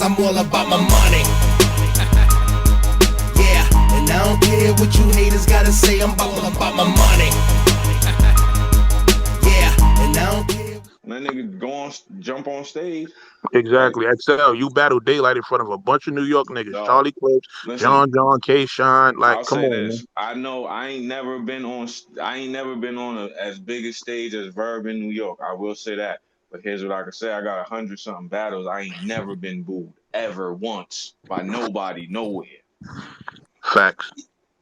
I'm all about my money. Yeah, and I don't care what you haters gotta say. I'm all about my money. Yeah, and I don't care. That nigga jump on stage. Like, Exactly. Xcel, you battle Daylight in front of a bunch of New York niggas. dog, Charlie Clips, listen, John, K. Shine. Like, I'll come say on, this. man. I know I ain't never been on as big a stage as Verb in New York. I will say that. But here's what I can say. I got 100 something battles. I ain't never been booed ever once by nobody, nowhere. Facts.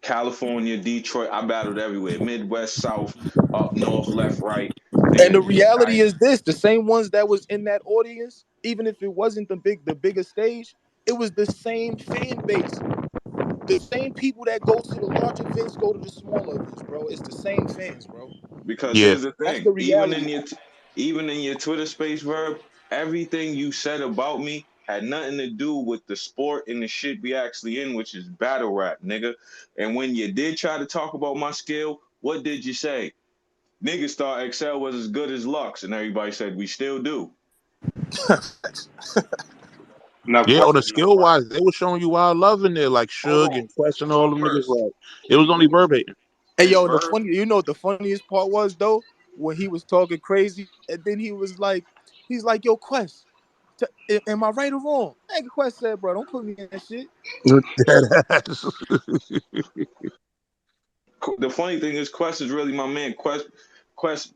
California, Detroit, I battled everywhere. Midwest, South, up north, left, right. And the Nigga, reality is this: the same ones that was in that audience, even if it wasn't the biggest stage, it was the same fan base. The same people that go to the large events go to the smaller events, bro. It's the same fans, bro. because Yeah. here's the That's thing. the reality. Even in your Twitter space, Verb, everything you said about me had nothing to do with the sport and the shit we actually in, which is battle rap, nigga. And when you did try to talk about my skill, what did you say? Niggas thought Xcel was as good as Lux, and everybody said we still do. Now, Yeah, on the question though, skill right? wise, they were showing you wild love in there, like Hold Suge on. and Quest and all So them niggas. first, Like, it was only Verb hating. Hey is yo, the Verb? funny, you know what the funniest part was though, when he was talking crazy, and then he's like, yo, Quest, am I right or wrong? And Quest said, bro, don't put me in that shit. Deadass. The funny thing is, Quest is really my man. Quest,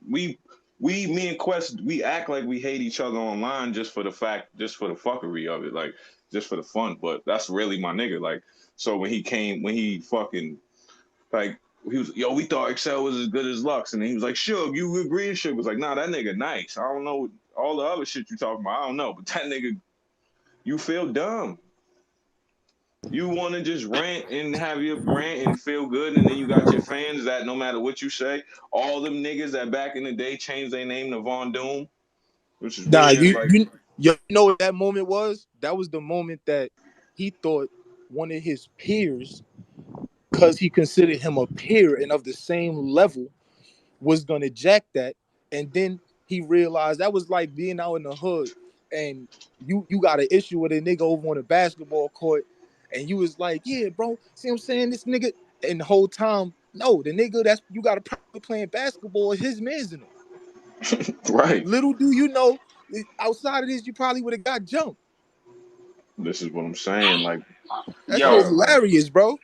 me and Quest, we act like we hate each other online just for the fuckery of it, like just for the fun. But that's really my nigga. Like, so when he fucking like. He was, yo, we thought Xcel was as good as Lux. And then he was like, Suge, you agree? And Suge was like, nah, that nigga nice. I don't know all the other shit you talking about. I don't know. But that nigga, you feel dumb. You want to just rant and have your rant and feel good, and then you got your fans that no matter what you say, all them niggas that back in the day changed their name to Von Doom, which is Nah, weird. Like, you know what that moment was? That was the moment that he thought one of his peers, because he considered him a peer and of the same level, was gonna jack that, and then he realized that was like being out in the hood, and you got an issue with a nigga over on a basketball court, and you was like, yeah, bro, see what I'm saying? This nigga, and the whole time, no, the nigga that's you got to probably playing basketball is his man's in him. right. Little do you know, outside of this, you probably would have got jumped. This is what I'm saying. Like, That shit Yo, hilarious, bro.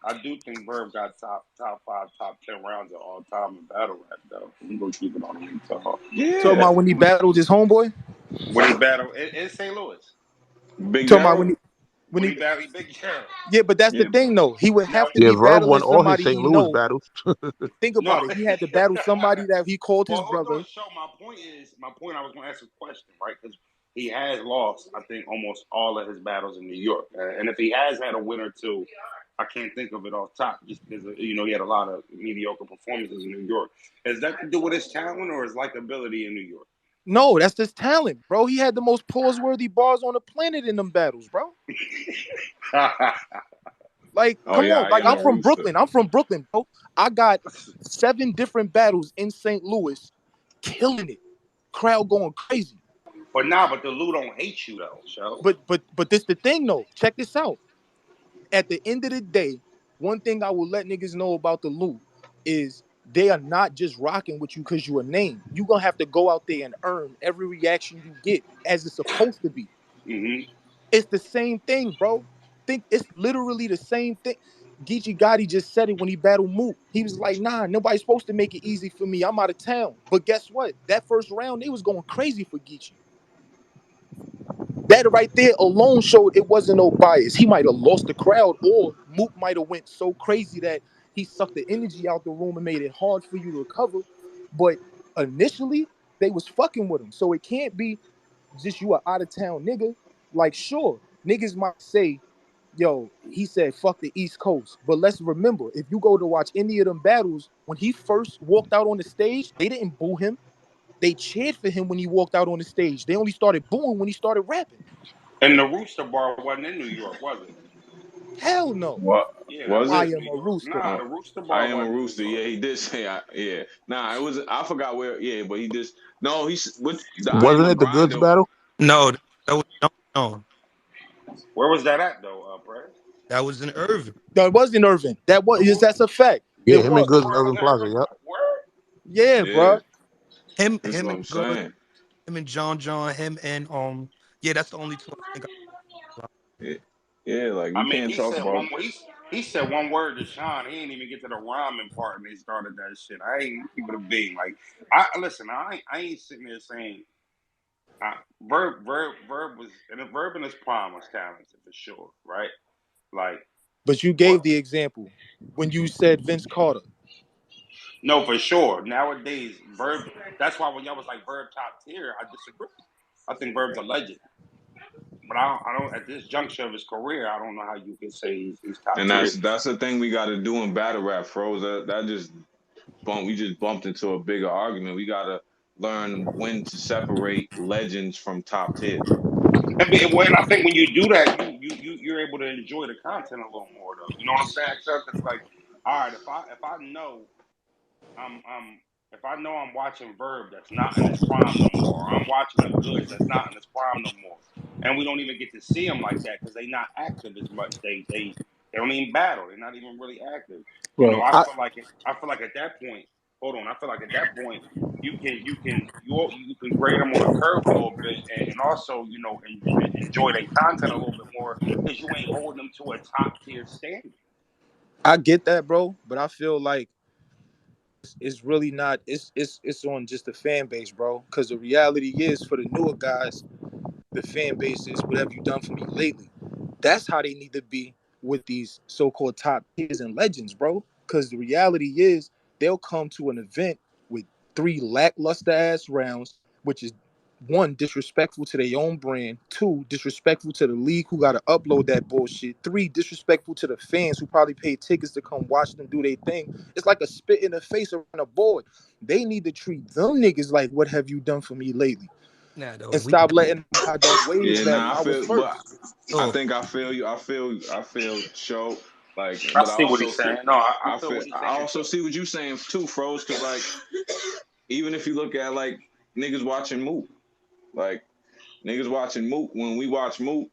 I do think Verb got top five, top 10 rounds of all time in battle rap though. We gonna keep it on the talk. Talking yeah, about when he battled his homeboy. When he battled in St. Louis, Big Talking about Daryl. when when he he battled Big Jerry. yeah, but that's the Yeah, thing though. He would Now have to Yeah, be Verb battling won all his somebody St. he Louis know. battles. Think no. about it. He had to battle somebody that he called his Well, hold on, brother. show. My point. I was going to ask a question, right? Because he has lost, I think, almost all of his battles in New York, and if he has had a win or two, I can't think of it off top, just because he had a lot of mediocre performances in New York. Has that to do with his talent or his likability in New York? No, that's just talent, bro. He had the most pause-worthy bars on the planet in them battles, bro. Like, oh come on. yeah, I Like, am I'm a from rooster. Brooklyn. I'm from Brooklyn, bro. I got 7 different battles in St. Louis, killing it. Crowd going crazy. but the Lou don't hate you though, show. But this the thing though. Check this out. At the end of the day, one thing I will let niggas know about the Lou is they are not just rocking with you because you a name. You gonna have to go out there and earn every reaction you get as it's supposed to be. Mm-hmm. It's the same thing, bro. Think it's literally the same thing. Geechee Gotti just said it when he battled Moot. He was like, nah, nobody's supposed to make it easy for me. I'm out of town. But guess what? That first round, they was going crazy for Geechee. That right there alone showed it wasn't no bias. He might have lost the crowd, or Mook might have went so crazy that he sucked the energy out the room and made it hard for you to recover. But initially, they was fucking with him. So it can't be just you a out of town nigga. Like, sure, niggas might say, yo, he said fuck the East Coast. But let's remember, if you go to watch any of them battles, when he first walked out on the stage, they didn't boo him. They cheered for him when he walked out on the stage. They only started booing when he started rapping. And the Rooster Bar wasn't in New York, was it? Hell no. What Yeah, that was was I it? in am New a York. rooster. Nah, Uh, the Rooster I Bar am a wasn't in New rooster. York. Yeah, he did say. Yeah, nah, it was. I forgot where. Yeah, but he just no. He's with the I am Wasn't a it the Goods grinder. battle? No, that was, no. No, Where was that at though, Brad? that was in Irving. No, it wasn't Irvin. That's a fact. Yeah, It him and was. Goods in Urban Plaza. Yep. Where? Yeah, Yeah, bro. Him, that's him what and I'm Good, saying. him and John, him and yeah, that's the only two I think. Yeah, yeah, like I we mean, can't he talk said about. he said one word to Sean. He didn't even get to the rhyming part, and they started that shit. I ain't keep it a being. Like, I listen. I ain't sitting there saying Verb was and Verb in his prime was talented for sure, right? Like, But you but gave the example when you said Vince Carter. no, for sure. Nowadays, Verb. That's why when y'all was like Verb top tier, I disagree. I think Verb's a legend, but I don't. At this juncture of his career, I don't know how you can say he's top And tier. that's the thing we got to do in battle rap, Froze. That just we just bumped into a bigger argument. We got to learn when to separate legends from top tier. When I think when you do that, you're able to enjoy the content a little more, though. You know what I'm saying? Because it's like, all right, if I know I'm if I know I'm watching Verb that's not in his prime no more, or I'm watching a Goods that's not in his prime no more, and we don't even get to see them like that because they not active as much. They don't even battle. They're not even really active. You know, Bro, I feel like at that point, hold on, I feel like at that point you can grade them on a curve a little bit, and also enjoy their content a little bit more because you ain't holding them to a top tier standard. I get that, bro. But I feel like it's really not. It's on just the fan base, bro. Because the reality is, for the newer guys, the fan base is what have you done for me lately? That's how they need to be with these so-called top tiers and legends, bro. Because the reality is they'll come to an event with three lackluster ass rounds, which is one, disrespectful to their own brand, two, disrespectful to the league who gotta upload that bullshit, three, disrespectful to the fans who probably paid tickets to come watch them do their thing. It's like a spit in the face around a board. They need to treat them niggas like what have you done for me lately? Nah, though, And we stop letting them have that wave Yeah, that nah, I I was feel, but first. I oh think I feel you. I feel show like, I but I see what also he's feel, saying. No, I feel what he's I saying also too. see what you saying too, Froze. Because like, even if you look at like niggas watching Moot, like niggas watching Moot when we watch Moot,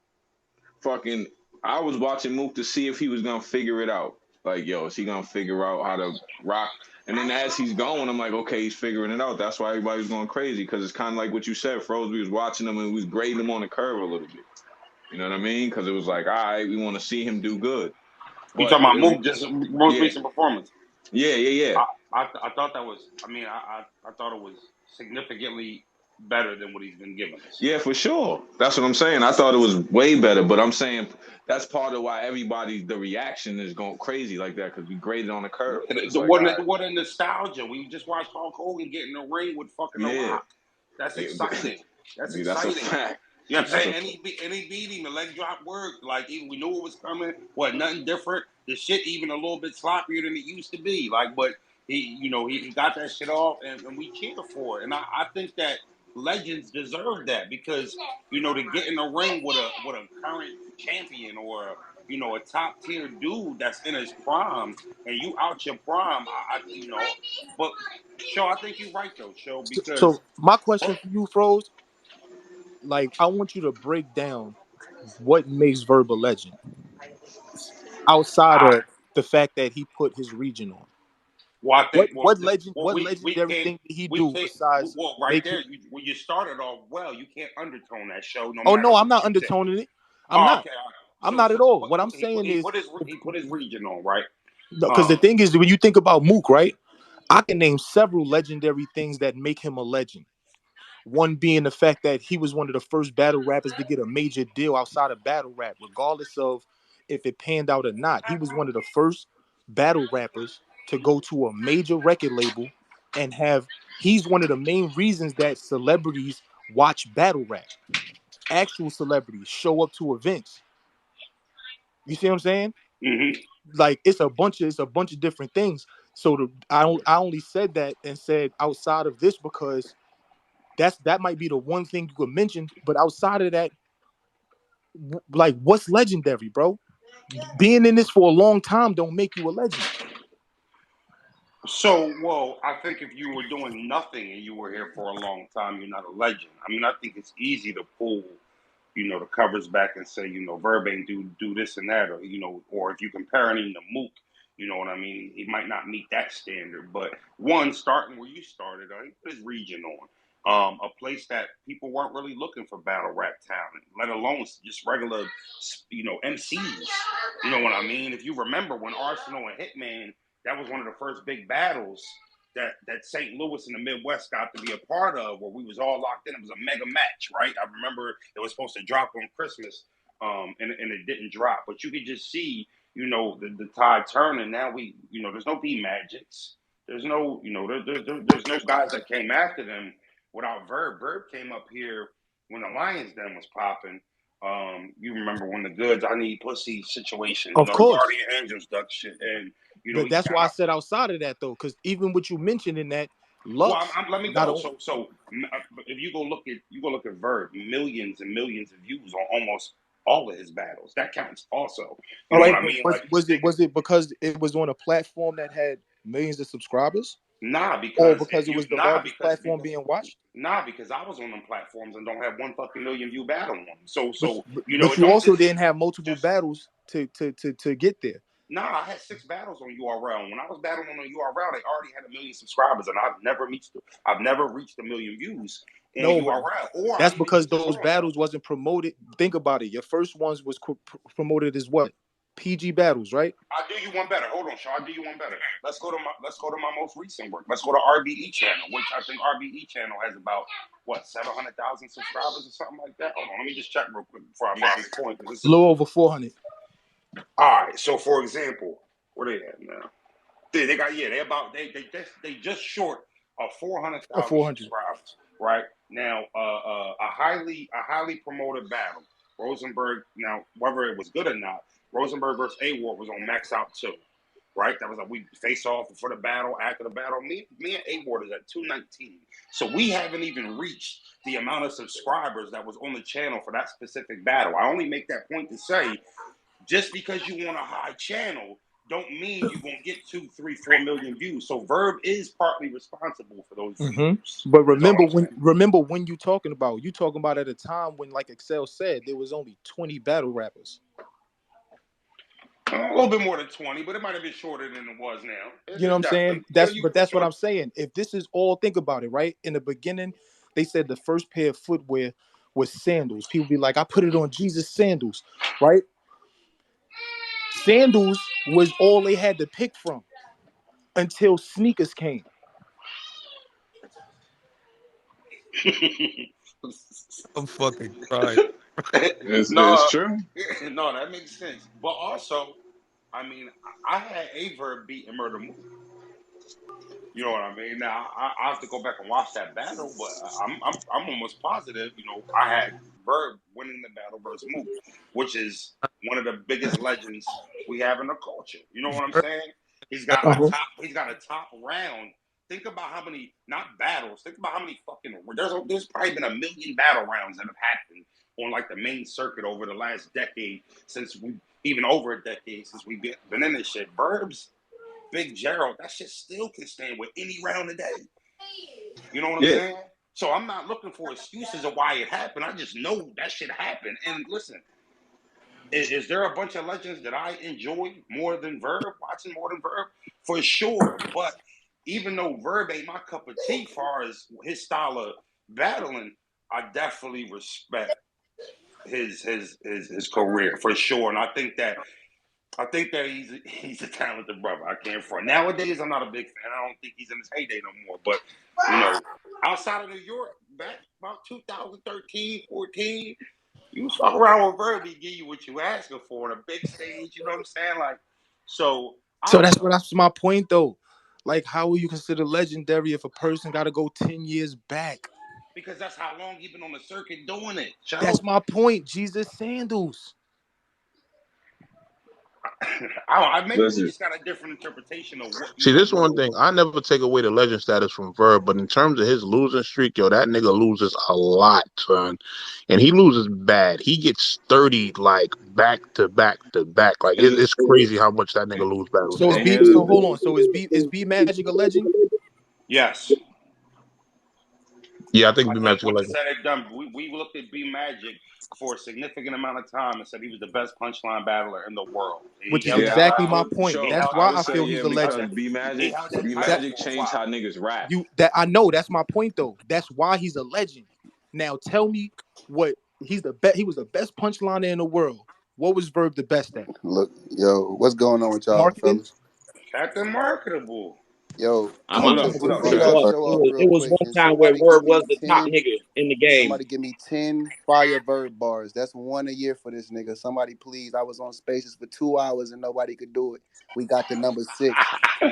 fucking, I was watching Mook to see if he was gonna figure it out. Like, yo, is he gonna figure out how to rock? And then as he's going, I'm like, okay, he's figuring it out. That's why everybody was going crazy because it's kind of like what you said, Froze. We was watching him and we was grading him on the curve a little bit. You know what I mean? Because it was like, all right, we want to see him do good. You But talking about Mook just most yeah, recent performance? yeah. I thought that was. I mean, I thought it was significantly better than what he's been giving us. Yeah, for sure. That's what I'm saying. I thought it was way better, but I'm saying that's part of why the reaction is going crazy like that because we graded on the curve. It's like, all right, What a nostalgia. We just watched Hulk Hogan get in the ring with fucking The yeah, Rock. That's exciting. That's yeah, that's a exciting. fact. You know what I'm That's saying? a And he beat him. The leg drop worked. Like even we knew it was coming. What nothing different. The shit even a little bit sloppier than it used to be. Like, but he got that shit off, and we cheer for it. And I think that legends deserve that because to get in the ring with a current champion or a top tier dude that's in his prime and you out your prime. But Show, I think you're right though, Show, because So my question for you, Froze, like I want you to break down what makes Verb a legend outside I of the fact that he put his region on. well, I think What we legendary can't thing did he we do can't besides well right make there him? when you started off well, you can't undertone that Show no Oh matter no, I'm what not you say. undertoning it. I'm Oh, not. okay, all right. I'm not at all. What I'm saying He is, put his region on, right? because the Um, thing is, when you think about Mook, right? I can name several legendary things that make him a legend. One being the fact that he was one of the first battle rappers to get a major deal outside of battle rap, regardless of if it panned out or not. He was one of the first battle rappers to go to a major record label and have. He's one of the main reasons that celebrities watch battle rap. Actual celebrities show up to events. You see what I'm saying? mhm. Like it's a bunch of different things. So I only said that and said outside of this because that might be the one thing you could mention. But outside of that, like what's legendary, bro? Being in this for a long time don't make you a legend. So, well, I think if you were doing nothing and you were here for a long time, you're not a legend. I mean, I think it's easy to pull the covers back and say, Verb ain't do this and that, or if you comparing him to Mook, you know what I mean? He might not meet that standard, but one, starting where you started, he put his region on. A place that people weren't really looking for battle rap talent, let alone just regular, MCs. You know what I mean? If you remember when Arsenal and Hitman, that was one of the first big battles that St. Louis and the Midwest got to be a part of, where we was all locked in. It was a mega match, right? I remember it was supposed to drop on Christmas, and it didn't drop. But you could just see, the tide turning. Now there's no B Magics. There's no, there's no guys that came after them without Verb. Verb came up here when the Lions Den was popping. You remember when the Goods, I Need Pussy situation, Of the course. Guardian Angels duck shit, and That's why I said outside of that though, because even what you mentioned in that, Lux. Well, let me go. So if you go look at Verb, millions and millions of views on almost all of his battles. That counts also. You know what I mean? Was it because it was on a platform that had millions of subscribers? Nah, because it was the largest platform being watched. Nah, because I was on them platforms and don't have 1 fucking million view battle on them. So but you also didn't have multiple battles to get there. Nah, I had 6 battles on URL. When I was battling on URL, they already had 1 million subscribers, and I've never reached 1 million views on URL. That's because those battles wasn't promoted. Think about it. Your first ones was promoted as what? PG battles, right? I'll do you one better. Hold on, Shaw. I'll do you one better. Let's go to my most recent work. Let's go to RBE channel, which I think RBE channel has about 700,000 subscribers or something like that. Hold on, let me just check real quick before I make this point. A little over 400. All right. So for example, where they at now? They just short of 400,000 subscribers. Right now, a highly promoted battle, Frozenberg. Now, whether it was good or not, Frozenberg versus A-Ward was on Max Out 2, right? That was like we face off before the battle, after the battle. Me and A-Ward is at 219. So we haven't even reached the amount of subscribers that was on the channel for that specific battle. I only make that point to say, just because you want a high channel don't mean you're going to get 2, 3, 4 million views. So Verb is partly responsible for those views. But remember when you're talking about at a time when, like Xcel said, there was only 20 battle rappers. A little bit more than 20, but it might have been shorter than it was now. You know what I'm saying? That's what I'm saying. If this is all, think about it, right? In the beginning, they said the first pair of footwear was sandals. People be like, I put it on Jesus sandals, right? Sandals was all they had to pick from until sneakers came. I'm fucking crying. It's true. No, that makes sense. But also, I mean, I had a Verb beating Murder Mook. You know what I mean? Now I have to go back and watch that battle, but I'm almost positive. I had Verb winning the battle versus Mook, which is one of the biggest legends we have in the culture. You know what I'm saying? He's got a top round. Think about how many, not battles. Think about how many fucking. There's probably been 1 million battle rounds that have happened on like the main circuit over the last decade, even over a decade since we've been in this shit. Verb's Big Gerald, that shit still can stand with any round a day. You know what I'm saying? So I'm not looking for excuses of why it happened. I just know that shit happened. And listen, is there a bunch of legends that I enjoy more than Verb, watching more than Verb? For sure. But even though Verb ain't my cup of tea as far as his style of battling, I definitely respect his career for sure. And I think that he's a talented brother. I can't front. Nowadays, I'm not a big fan. I don't think he's in his heyday no more. But, outside of New York, back about 2013, 14, you fuck around with Verb, he give you what you asking for on a big stage. You know what I'm saying? Like, so that's my point, though. Like, how will you consider legendary if a person got to go 10 years back? Because that's how long he been on the circuit doing it. That's my point. Jesus sandals. Maybe we just got a different interpretation of what. See, this one thing, I never take away the legend status from Verb, but in terms of his losing streak, that nigga loses a lot, son. And he loses bad. He gets 30 like back to back to back. Like it's crazy how much that nigga lose battles. So hold on. So is B Magic a legend? Yes. Yeah, I think I B think Magic a what you legend. said it done. We looked at B Magic for a significant amount of time and said he was the best punchline battler in the world. Which He is held Yeah, that exactly title. my I point. He show. That's held I why that would I say feel title. yeah he's a because legend. He held that B That title Magic for a changed how while. niggas rap. I know that's my point though. That's why he's a legend. Now tell me what he's the best. He was the best punchliner in the world. What was Verb the best at? Look, yo, what's going on with y'all, Marketing. fellas? Captain Marketable. Yo, Come What on, up? just What to up, big Trez? up But show it off was, real it was quick. one Can time where somebody give Word was me the top 10? nigga in the game. Somebody give me 10 fire Verb bars. That's one a year for this nigga. Somebody please. I was on Spaces for 2 hours and nobody could do it. We got the number 6.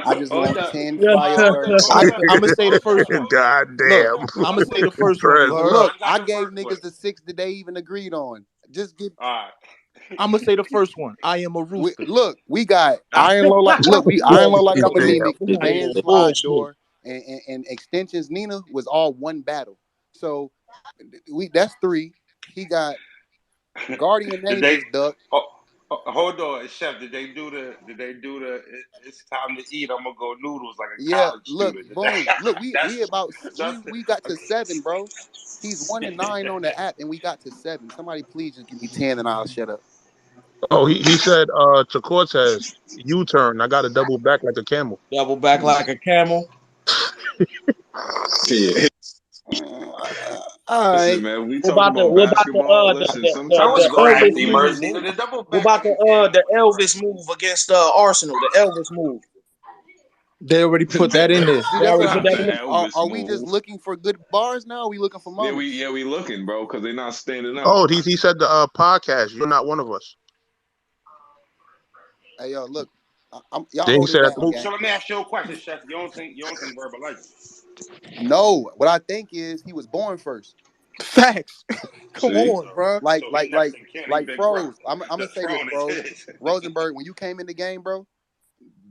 I just Hold want up. 10 fire Yeah. Verb Hold bars. up. I'm gonna say the Hold first up. one. God Look, damn. I'm gonna say the first one. You Trez. heard? look, I got I the gave first one. niggas the 6 that they even agreed on. Just give All right. I'm gonna say the first one. I am a rooster. we got Iron Low like look, we Iron Low like I'm Damn. anemic, We not even Vans Slide bullshit. Door, and Extensions Nina was all one battle. So that's 3. He got Guardian Did Angels they? duck. Hold on, Chef. Did they do the? Did they do the? It's time to eat. I'm gonna go noodles like a Yeah, college look, student. boom. Look, we That's about that's. we got to 7, bro. He's 1-9 on the app, and we got to 7. Somebody please just give me 10, and I'll shut up. Oh, he said to Cortez, U-turn. I got to double back like a camel. Double back like a camel. Yeah. All Listen, right. man, we What talking about about the basketball. Listen, That was the sometimes classy, Elvis basketball. move? Mercy. The double What back about like a camel. the Elvis move against Arsenal? The Elvis move. They already put that in there. See, They that's what already put that in The there. Elvis are we just move. looking for good bars now? Or are we looking for Yeah, moments? we looking, bro, because they're not standing up. Oh, he said the podcast. You're not one of us. Hey, yo, look, y'all Then he hold it said, down, So gang. let me ask you a question, Chef. You don't think Verb a legend? No, what I think is he was born first. Facts. Come see, on, bro. So he next in Kenny Big Bro. Froze. I'm The gonna say this, throne is Froze. his. Rosenberg, when you came in the game, bro,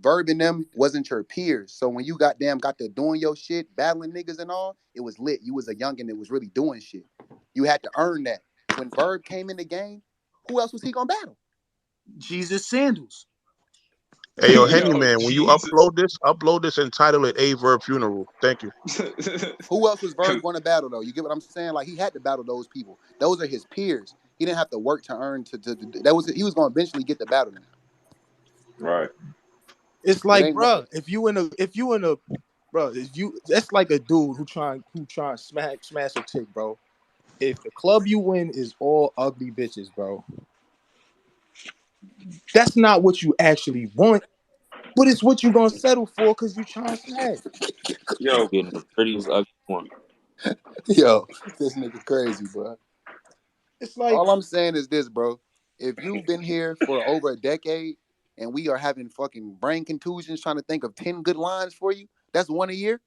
Verb and them wasn't your peers. So when you got to doing your shit, battling niggas and all, it was lit. You was a youngin' that was really doing shit. You had to earn that. When Verb came in the game, who else was he gonna battle? Jesus Sandals. hey, yo, Henny yo, man, when you Jesus. upload this and title it A Verb Funeral. Thank you. Who else was Verb gonna battle though? You get what I'm saying? Like he had to battle those people. Those are his peers. He didn't have to work to earn to that was he was gonna eventually get the battle them. Right. It's It like, ain't no, bro, if you in a bro, if you that's like a dude who trying to smash a chick, bro. If the club you win is all ugly bitches, bro, that's not what you actually want, but it's what you gonna settle for because you trying to smash. Yo, Getting the prettiest ugly one. yo, this nigga crazy, bro. It's like All I'm saying is this, bro. If you've been here for over a decade and we are having fucking brain contusions trying to think of 10 good lines for you, that's one a year.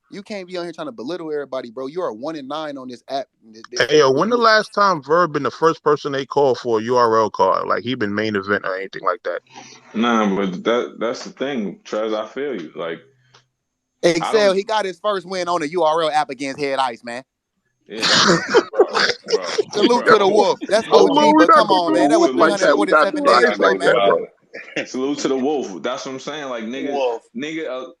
You can't be on here trying to belittle everybody, bro. You are 1-9 on this app. Hey, yo, when the last time Verb been the first person they called for a URL card? Like he been main event or anything like that? Nah, but that's the thing, Trez. I feel you. Like I Xcel, don't. he got his first win on the URL app against Head Ice, man. Yeah, that's Salute to the bro. Wolf. That's Oh, OG, Lord, we're but not come gonna on, man. do That was Wolf like that. We not 347 do days Ice ago, like man. that, bro. Salute to the Wolf. That's what I'm saying. Like Wolf.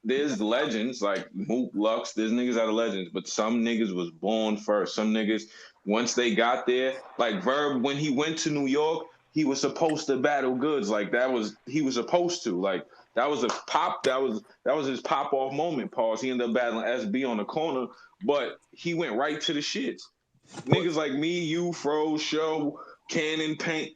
there's legends like Moot Lux. There's niggas that are legends, but some niggas was born first. Some niggas once they got there, like Verb when he went to New York, he was supposed to battle goods. Like he was supposed to. Like that was a pop. That was his pop off moment. Pause. He ended up battling SB on the corner, but he went right to the shits. Niggas like me, you, Fro, Show, Cannon, Paint.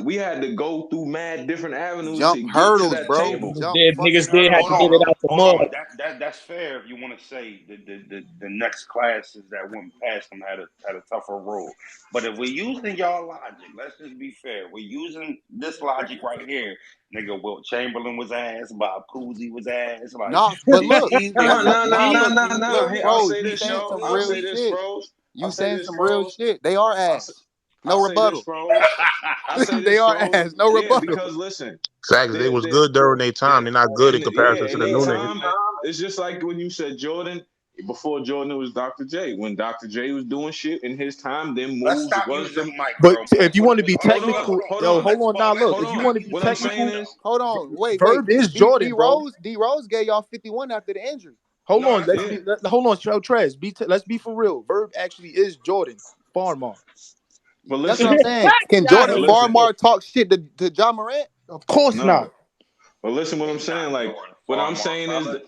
We had to go through mad different avenues Jump to get to hurdles, that bro. table. Jump fucking Niggas did have hurdles, to Hold on, get it bro. out the hold mud. on. That's fair if you want to say the next classes that went past them had a tougher role. But if we're using y'all logic, let's just be fair. We're using this logic right here. Nigga, Wilt Chamberlain was ass. Bob Cousy was ass. Like Nah, but look, these No, that's niggas, a no, no, nah. no, these Look, no, no. look, Hey, niggas. I'll Froze. say You this, saying yo. some I'll real say this, shit. Froze. I'll You say saying this, some real Froze. shit. They are I'll say, ass. I'll No say this, rebuttal. Froze. I say They this, are Froze. ass. No Yeah, rebuttal. because listen, Facts, they there, was there, good during their time. there, They're not good in yeah, comparison to in the their new niggas. time, it's just like when you said Jordan. Before Jordan, it was Dr. J. When Dr. J was doing shit in his time, then Let's moves stop was the. using Mike, but bro. if you want to be Hold on, technical, hold yo, on, hold on now. Look, hold if you on. want to be What I'm saying technical, is, Hold on. Wait. Verb D is D Jordan, D bro. Rose. D Rose gave y'all 51 after the injury. Hold on, let's Yeah. be. Hold on, Trez. Let's be for real. Verb actually is Jordan Farmar. But That's what I'm listen, saying. Can Got Jordan but him. listen, Farmar talk shit to John Morant? Of course no. not. But listen, what I'm He's not saying, like, Jordan what I'm Farmar, saying is, fella.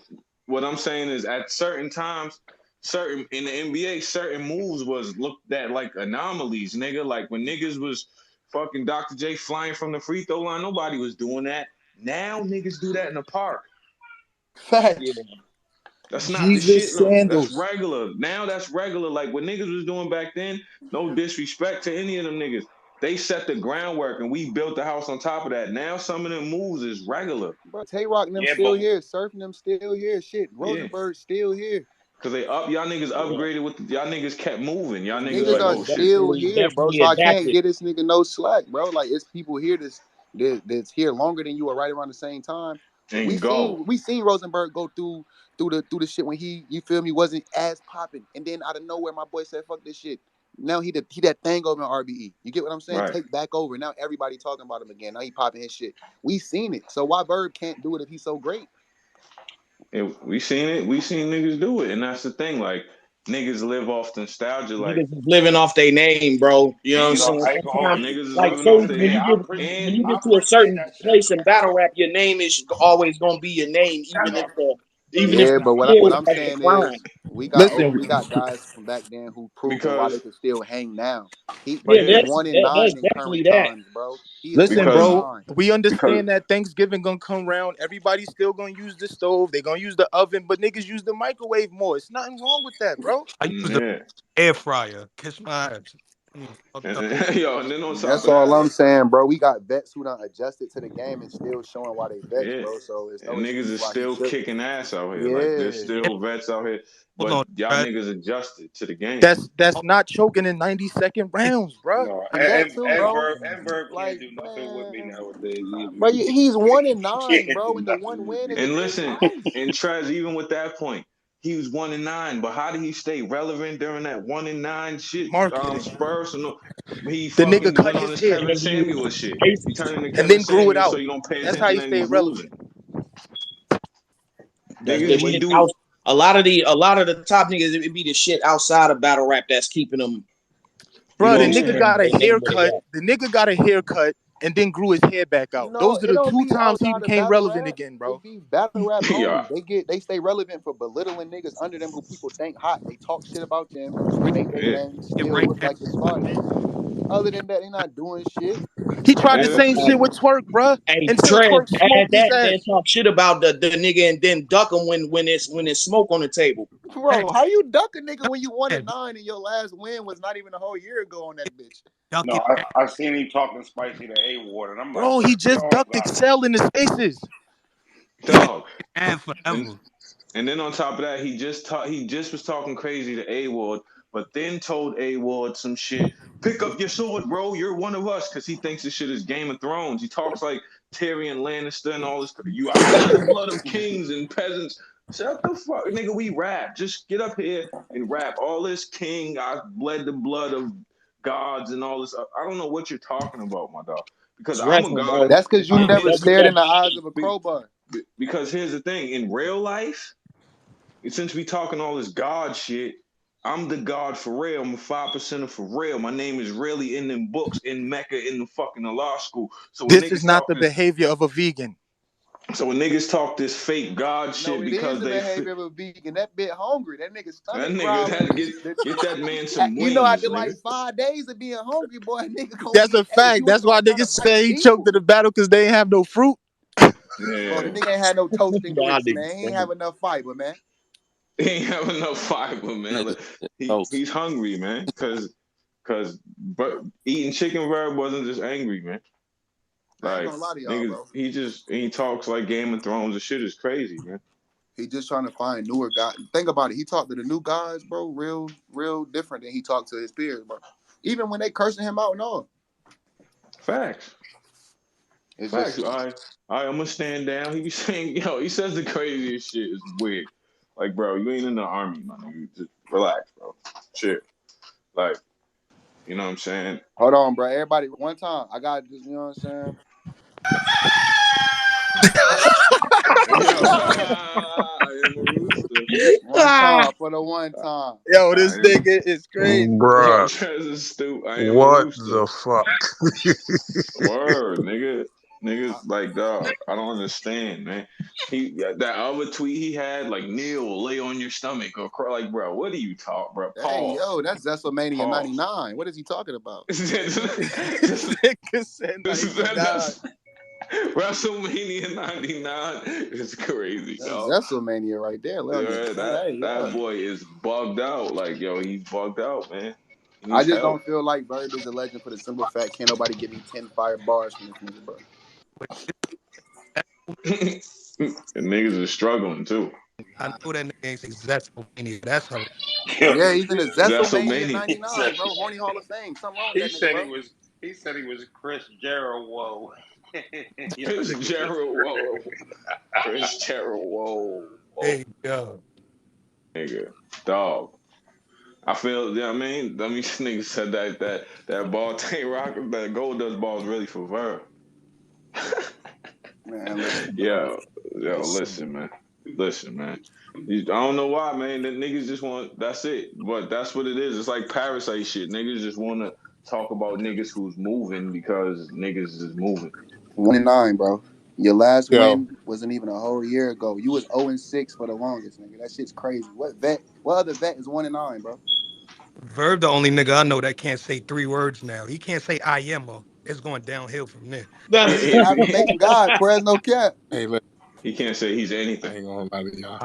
what I'm saying is, at certain times, certain in the NBA, certain moves was looked at like anomalies, nigga. Like when niggas was fucking Dr. J flying from the free throw line, nobody was doing that. Now niggas do that in the park. Yeah. Facts. That's not the shit. Jesus No, that's sandals. regular. Now that's regular. Like what niggas was doing back then. No disrespect to any of them niggas. They set the groundwork and we built the house on top of that. Now some of them moves is regular. Bro, Tay Rock and them Yeah, still but here. Surfing them still here. Shit, Yeah. Rosenberg still here. Cause they up y'all niggas Yeah. upgraded with y'all niggas kept moving. Y'all niggas Niggas like, Yeah, are they oh shit. still definitely here, bro. definitely So I can't adapted. get this nigga no slack, bro. Like it's people here that's here longer than you are right around the same time. We And go. seen we seen Rosenberg go through the shit when he, you feel me, wasn't as popping, and then out of nowhere my boy said fuck this shit. Now he that thing over in RBE. You get what I'm saying? Right. Take back over. Now everybody talking about him again. Now he popping his shit. We seen it. So why Verb can't do it if he's so great? And we seen it. We seen niggas do it. And that's the thing. Like niggas live off nostalgia. Like Niggas is living off their name, bro. You know what I'm and saying? I ain't gonna hold Sometimes, you. niggas is like, living so off their when name. you Yeah, get when And you I get to a appreciate certain that shit. place in battle rap, your name is always gonna be your name, even if Yeah, the but what skill I'm has saying declined. is Listen, we got guys from back then who proven why they because can still hang now. Yeah, He's yeah, that's one in nine that's in definitely current that. times, bro. He is listen, one in because bro. nine. We because understand that Thanksgiving gonna come around. Everybody's still gonna use the stove. They gonna use the oven, but niggas use the microwave more. It's nothing wrong with that, bro. I use the yeah. air fryer. Kiss my ass. Fucked up. Yo, and then on top That's of all that, I'm saying, bro. We got vets who done adjusted to the game and still showing why they vets, yeah. bro. So it's no And niggas excuse is why he still shouldn't. kicking ass out here. Like there's Yeah. Yeah, still vets out here. hold But on, y'all Brad. niggas adjusted to the game. That's not choking in 90-second rounds, bro. No, And that too, bro. and Verb can't Like, do nothing with me man. nowadays either. Bro, he's one in He nine, can't bro. do And the one nothing with win me. is And against listen, Ice. and Trez, even with that point, he was 1-9. But how did he stay relevant during that 1-9 shit? Marketing. Spurs, he The nigga fucking cut went on his his hair Kevin And he Samuel was shit. He racist. turned into and Kevin then grew it Samuel so out. you don't pay That's how attention he that he's stayed relevant. losing. That's Niggas, the we shit do out. A lot of the top niggas, it be the shit outside of battle rap that's keeping them, you Bro, know what the I'm yeah. nigga saying? got a They name where they haircut. at. The nigga got a haircut and then grew his hair back out. No, Those are it the don't two be times he outside of became battle relevant rap. again, bro. It be battle rap Yeah. only. They stay relevant for belittling niggas under them who people think hot. They talk shit about them, state their Yeah. name, Get still right look back. like the starters. Other than that, they not doing shit. He tried the Yeah, that's same true. shit Like, with Twerk, bro, hey, until Trez, Twerk add smoked his that, then ass. talk shit about the nigga and then duck him when it's smoke on the table. Hey, Bro, how you duck a nigga duck when you won a it. nine and your last win was not even a whole year ago on that bitch? Duck No, it. I seen him talking spicy to A Ward, and I'm like, Bro, bro, he you just don't ducked got Xcel in the spaces. Dog. And And forever. and then on top of that, he just was talking crazy to A Ward, but then told A Ward some shit. Pick up your sword, bro. You're one of us, because he thinks this shit is Game of Thrones. He talks like Tyrion Lannister and all this. I bled the blood of kings and peasants. Shut the fuck, nigga. We rap. Just get up here and rap. All this king. I bled the blood of gods and all this. I don't know what you're talking about, my dog. Because It's I'm a wrestling, god. bro. That's because you It's never stared in the eyes of a Be- crowbar. because here's the thing: in real life, since we talking all this God shit, I'm the God for real. I'm a 5% for real. My name is really in them books in Mecca in the fucking law school. This is not the behavior of a vegan. So when niggas talk this fake God No, shit it is because the behavior of a vegan. That bit hungry. That nigga that stomach nigga growling. had to get that man some You know, wings, after like nigga. 5 days of being hungry, boy, a nigga gonna That's be, a hey, he fact. was That's why gonna try to niggas fight say he choked people. in the battle because they ain't have no fruit. Bro, the Yeah. nigga ain't had no toast and y'all grits, niggas man. He ain't crazy. have enough fiber, man. He ain't have enough fiber, man. Niggas Like, toast. he's hungry, man. Cause but eating chicken verb wasn't just angry, man. I ain't Like gonna lie to y'all, niggas, bro. he talks like Game of Thrones. The shit is crazy, man. He just trying to find newer guys. Think about it. He talked to the new guys, bro, real different than he talked to his peers, bro. Even when they cursing him out and all. Facts. It's Facts. just I'm gonna stand down. He be saying, yo, he says the craziest shit. It's weird. Like, bro, you ain't in the army, my nigga. Just relax, bro. Shit. Like, you know what I'm saying? hold on, bro. Everybody, one time, I got this, you know what I'm saying? Yo, I am a rooster. One time for the one time. Yo, this nigga is crazy. Yo, Bruh, Trez is stupid. I ain't gonna what lose to. the fuck? Word, nigga. Niggas like dog. I don't understand, man. That other tweet he had, like kneel, lay on your stomach, or cry. Like, bro, what do you talk, bro? Hey, Pause. yo, that's Zesselmania Pause. 99. What is he talking about? This Nigga said 99. that's WrestleMania 99 is crazy, That's dog. Zesselmania right there. Lay on your Yeah, hey, that yo. boy is bugged out. Like, yo, he's bugged out, man. He I needs just help. don't feel like Verb is a legend for the simple fact can't nobody give me 10 fire bars from this nigga, bro. And niggas are struggling too. I know that nigga ain't successful. That's her. Yeah, he's in the Zesselmania Zesselmania. 99, bro. Horny Hall of Fame. Something wrong with He that nigga, said bro. he said he was Chris Jericho. Whoa. Yo, Chris nigga. Gerald, whoa. Chris Gerald, whoa. Hey, yo. Nigga, dog. I feel, I mean, this nigga said that ball tank rock, that gold dust ball is really for Verb. Man, listen, bro. Yo, listen, man. Listen, man. I don't know why, man. The niggas just want, that's it. But that's what it is. It's like parasite shit. Niggas just want to talk about niggas who's moving because niggas is moving. 1-9, bro. Your last Yo, win wasn't even a whole year ago. You was 0-6 for the longest, nigga. That shit's crazy. What other vet is 1-9, bro? Verb the only nigga I know that can't say 3 words now. He can't say I am or it's going downhill from there. He's the affirmation god. Prayers no cap. hey, look, He can't say he's I anything. ain't gonna lie to y'all.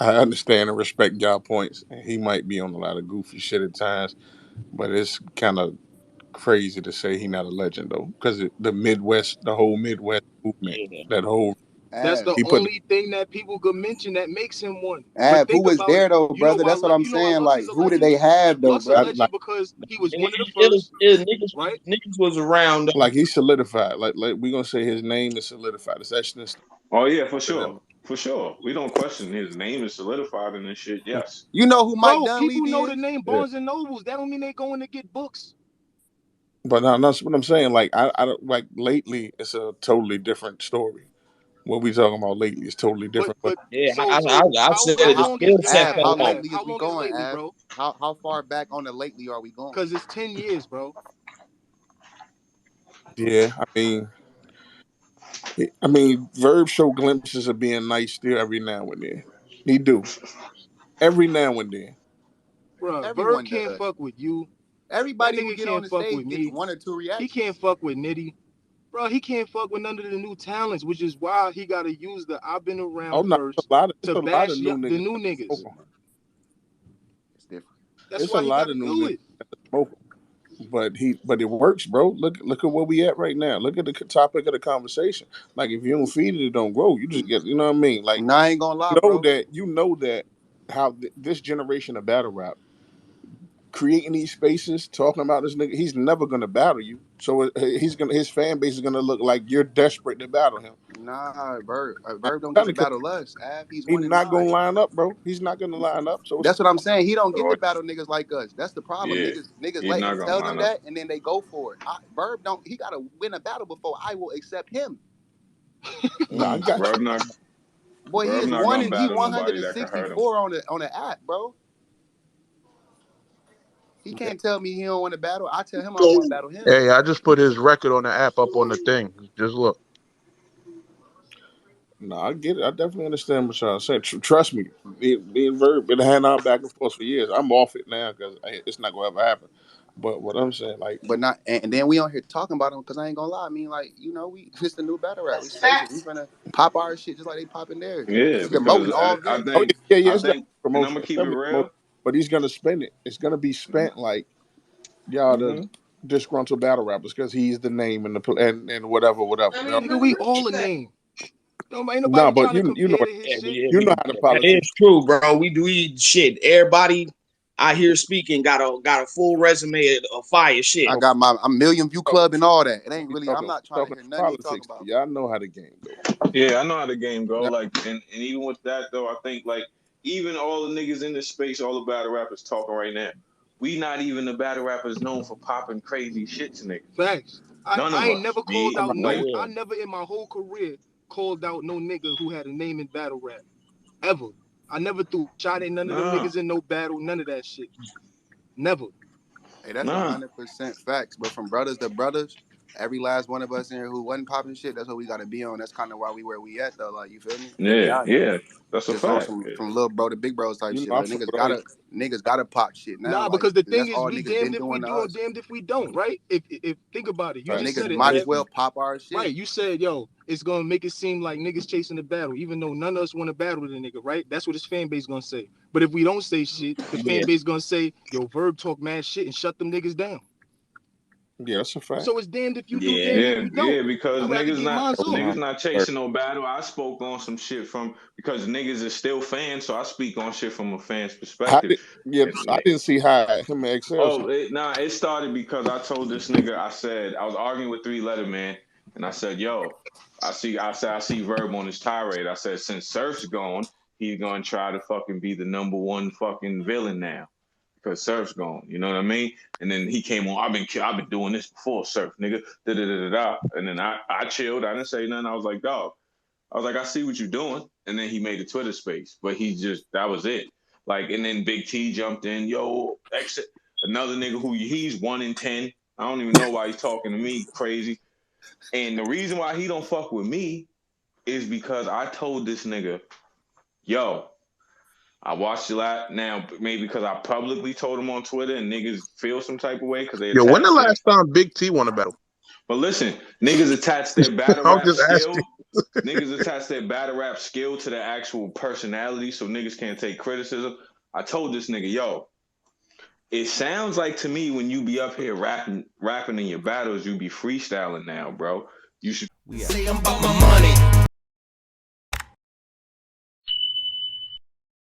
I understand and respect y'all points. He might be on a lot of goofy shit at times, but it's kind of crazy to say he not a legend though, because the Midwest, the whole Midwest movement, Yeah. that whole That's the Av. he put only thing that people could mention that makes him one. But Who think was about there it. though, You know brother? why That's what I'm you know why saying. Lux Like, is a who did legend? they have though, Lux a bro? legend like because he was one of the It first, niggas was around though. like he's solidified. Like we gonna say his name is solidified. It's actually Oh, yeah, for to them. sure. For sure. We don't question his name is solidified in this shit. Yes. You know who Mike Bro, people Dunleavy know the is? name Yeah, Barnes and Nobles. That don't mean they going to get books. but no, that's what I'm saying. Like I don't like lately. It's a totally different story. What we talking about lately is totally But different. But but Yeah, so I how said But the how long is skill set Av, fell how off. lately is how we long is going, lately, Av? bro? How far back on the lately are we going? Because it's 10 years, bro. yeah, Verb show glimpses of being nice still every now and then. He do every now and then. Bro, Verb Everyone can't does. fuck with you. That Everybody who nigga get on can't the fuck with stage gets me. one or two He reactions. can't fuck with Nitty. Bro, he can't fuck with none of the new talents, which is why he got to use the I've been Oh around no, first it's to a lot bash of new the niggas new that niggas. smoke 'em. It's different. That's It's a why he lot got of to new do niggas it. that smoke 'em. But it works, bro. Look at where we at right now. Look at the topic of the conversation. Like if you don't feed it, it don't grow. You just get, you know what I mean? Like Nah, I ain't gonna lie, bro. you know that how this generation of battle rap creating these spaces, talking about this nigga, he's never gonna battle you. So his fan base is gonna look like you're desperate to battle him. Nah, I'm Verb don't get telling to you, battle us. Av, he's he's not 1-9. gonna line up, bro. He's not gonna line up. So it's That's what I'm saying. He don't get Oh, to battle niggas like us. That's the problem. yeah. Niggas He's let not him gonna tell them line up. that, and then they go for it. Verb don't. He gotta win a battle before I will accept him. no, I Mm. got you. Verb not Boy, he Verb is not one gonna and he battle nobody that can hurt him. 164 on the app, bro. He Yeah. can't tell me he don't want to battle. I tell him I don't want to battle him. Hey, I just put his record on the app up on the thing. Just look. No, I get it. I definitely understand what y'all saying. Trust me, me and Verb been hand out back and forth for years. I'm off it now because it's not gonna ever happen. But what I'm saying, like, But not, and then we on here talking about him because I ain't gonna lie. I mean, like, you know, we it's the new battle rap. We spaces. We finna pop our shit just like they popping theirs. Yeah, It's promoting because all I day. oh think yeah, I it's got think and I'm promotion. gonna It's keep it gonna be promotion, real. but he's gonna spend it. It's gonna be spent like y'all the Mm-hmm. disgruntled battle rappers because he's the name and and whatever. You know? Nigga, we all a name. Ain't No, nobody but trying to you know compare to his shit. you know how the That politics. is true, bro. We do shit. Everybody I hear speaking got a full resume of fire shit. I got my a million view Oh, club and all that. It ain't we really. I'm not trying to talking hear nothing he talking politics. about. Y'all know how the game goes. Yeah, I know how the game go. Now, Like, and even with that though, I think like even all the niggas in this space, all the battle rappers talking right now, we not even the battle rappers known for popping crazy shit to niggas. Facts. None I of ain't us. never called Be out I'm like, no. Yeah. I never in my whole career called out no nigga who had a name in battle rap ever. I never threw a shot at none of them Nah, niggas in no battle, none of that shit. Never. Hey, that's nah. 100% facts. But from brothers to brothers, every last one of us in here who wasn't popping shit, that's what we gotta be on. That's kind of why we where we at though. Like, you feel me? To be Yeah, honest, yeah. That's a just on fact. some from little bro to big bros type You shit. know, I Like fuck with all you. niggas gotta pop shit now. Nah, Like, because the 'cause that's thing is, all we niggas damned been if we doing to do and us. damned if we don't, right? If think about it, you So Right. just niggas said it, might as Ed. well pop our shit. Right, you said, yo, it's gonna make it seem like niggas chasing the battle, even though none of us want to battle the nigga, right? That's what his fan base gonna say. But if we don't say shit, the fan Yeah. base gonna say, yo, Verb talk mad shit and shut them niggas down. Yeah, that's a fact. So it's damned if you do, Yeah. damned if Yeah, you yeah, don't. because I'd rather get mine niggas on. not chasing no battle. I spoke on some shit from because niggas is still fans, so I speak on shit from a fan's How perspective. did, yeah, And, I didn't see how him and Xcel. oh, it started because I told this nigga, I said I was arguing with 3 Letter Man, and I said, yo, I see Verb on his tirade. I said since Surf's gone, he's gonna try to fucking be the #1 fucking villain now. Because Surf's gone, you know what I mean? And then he came on. I've been doing this before, Surf, nigga. Da da da da da. And then I chilled. I didn't say nothing. I was like, dog. I was like, I see what you're doing. And then he made a Twitter space, but that was it. Like, and then Big T jumped in. Yo, another nigga who he's 1 in 10. I don't even know why he's talking to me crazy. And the reason why he don't fuck with me is because I told this nigga, yo, I watched a lot now, maybe because I publicly told him on Twitter and niggas feel some type of way because they Yo, when the attached it. last time Big T won a battle? But listen, niggas attach their battle I'm rap just skill. asking. Niggas attach their battle rap skill to their actual personality, so niggas can't take criticism. I told this nigga, yo, it sounds like to me when you be up here rapping in your battles, you be freestyling now, bro. You should Say I'm about my money.